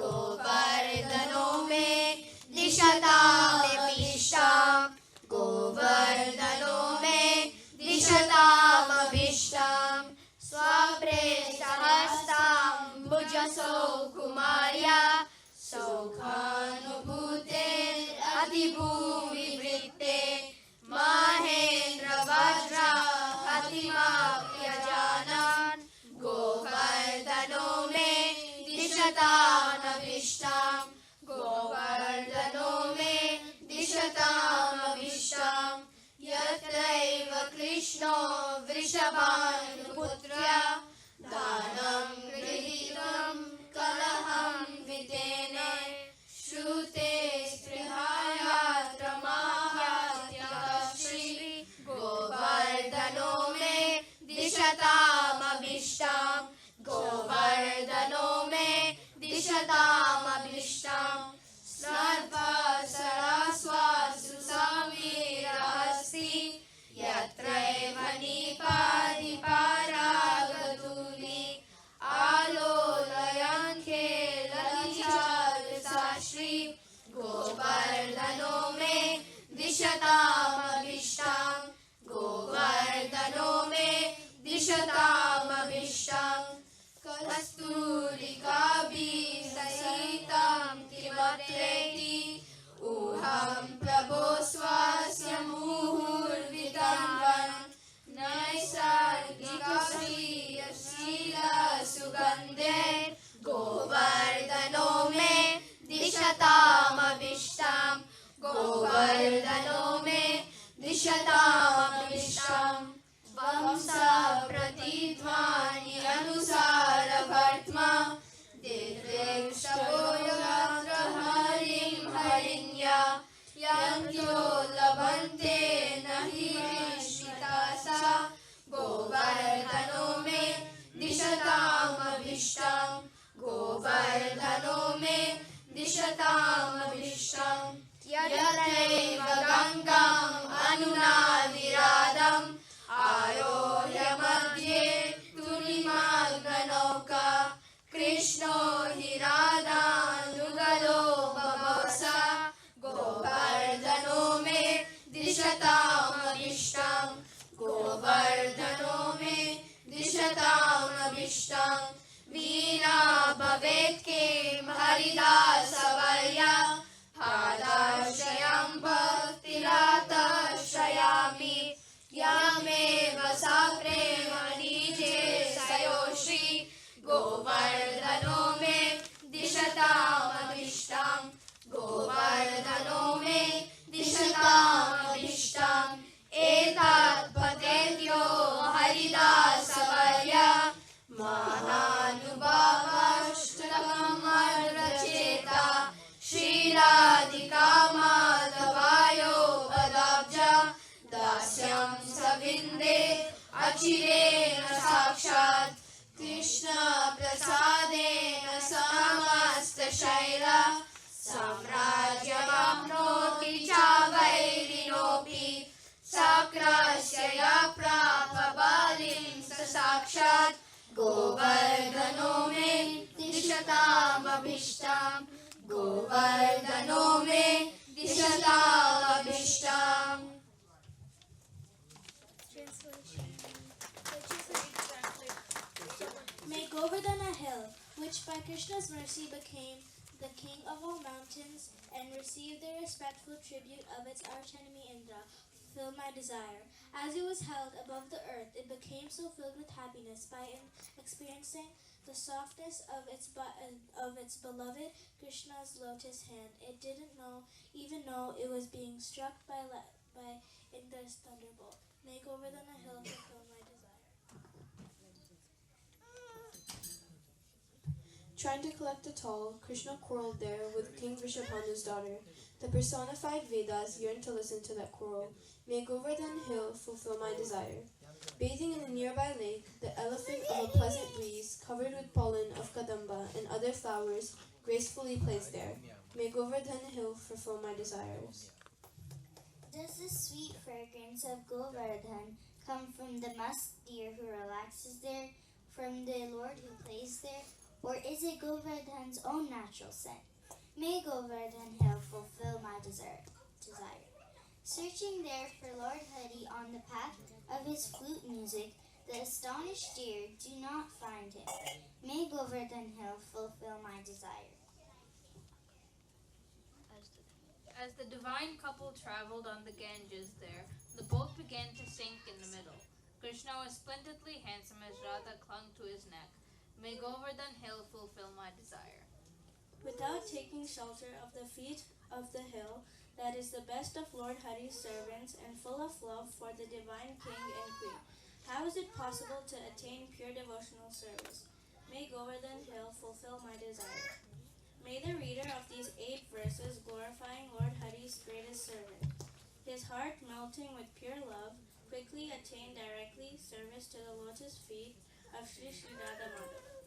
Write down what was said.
गोवर्धनो मे दिशतामभीष्टम् गोवर्धनो मे दिशतामभीष्टम् स्वप्रेष्ठहस्ताम्बुजसौ कुमार्य सौखानुभूते अधिभूमिवृत्ते महेन्द्रवज्र हतिमाप्यजानन् गोवर्धनो मे दिशतामभीष्टम् गोवर्धनो मे दिशतामभीष्टम् यत्रैव कृष्णो वृषभानुपुत्र्य दानं गृहीतं कलहं वितेन श्रुते स्पृहायात्र माहात्म्यश्री गोवर्धनो मे दिशतामभीष्टम् गोवर्धनो मे दिशतामभीष्टम् सर्वसरस्वासु समीरहस्ति यत्रैव निपादिपारागतुली आलोलयन् खेलतिचारुसाश्री गोवर्धनो मे दिशतामभीष्टम् गोवर्धनो मे दिशतामभीष्टम् कस्तूरिकाभिसहितं किमत्रेति ऊहं प्रभो स्वस्य मुहुर्विदन्वन् नैसर्गिकशीलसुगन्धे गोवर्धनो मे दिशतामभीष्टम् गोवर्धनो मे दिशतामभीष्टम् वंशप्रतिध्वनि अनुसारभर्त्मा दिव्येक्षगोत्र हरिं हरिण्या यन्त्यो लभन्ते न हि विश्रितासा गोवर्धनो मे दिशतामभीष्टम् गोवर्धनो मे दिशतामभीष्टम् यत्रैव गङ्गाम् अनुनाविरादम् आरोह्य मध्ये तुलिमग्ननौका कृष्णो हि राधानुगलो बभौष गोवर्धनो मे दिशतामभीष्टम् गोवर्धनो मे दिशतामभीष्टम् वीरा भवेत् किं हरिदासवर्या पादाश्रयं भक्तिरताश्रयामि यामेव सा प्रेमनिजे सयोश्री गोवर्धनो मे दिशतामभीष्टम् गोवर्धनो मे दिशतामभीष्टम् एतत् पठेद्यो हरिदासवर्य महानुभावाष्टकमरचेता श्रीराधिका माधवायोपदाब्जा दास्यं सविन्दे अचिरेण साक्षात् कृष्ण प्रसादेन समस्तशैला साम्राज्यमाप्नोति च वैरिणोऽपि सक्रस्य य प्राप बलिं स साक्षात् गोवर्धनो मे दिशतामभीष्टम् गोवर्धनो मे दिशतामभीष्टम् May Govardhana Hill, which by Krishna's mercy became the king of all mountains and received the respectful tribute of its archenemy Indra, fulfill my desire. As it was held above the earth, it became so filled with happiness by experiencing the softness of its beloved Krishna's lotus hand. It didn't even know it was being struck by Indra's thunderbolt. May Govardhana Hill fulfill my desire. Trying to collect a toll, Krishna quarreled there with King Vrishabhanu's daughter. The personified Vedas yearned to listen to that quarrel. May Govardhan Hill fulfill my desire. Bathing in a nearby lake, the elephant of a pleasant breeze, covered with pollen of kadamba and other flowers, gracefully plays there. May Govardhan Hill fulfill my desires. Does the sweet fragrance of Govardhan come from the musk deer who relaxes there, from the Lord who plays there, Or is it Govardhan's own natural scent? May Govardhan Hill fulfill my desire. Searching there for Lord Hari on the path of his flute music, the astonished deer do not find him. May Govardhan Hill fulfill my desire. As the divine couple traveled on the Ganges there, the boat began to sink in the middle. Krishna was splendidly handsome as Radha clung to his neck. May Govardhan Hill fulfill my desire. Without taking shelter of the feet of the hill, that is the best of Lord Hari's servants and full of love for the divine king and queen, how is it possible to attain pure devotional service? May Govardhan Hill fulfill my desire. May the reader of these 8 verses glorifying Lord Hari's greatest servant, his heart melting with pure love, quickly attain directly service to the lotus feet of Sri Sri Radha Madhava.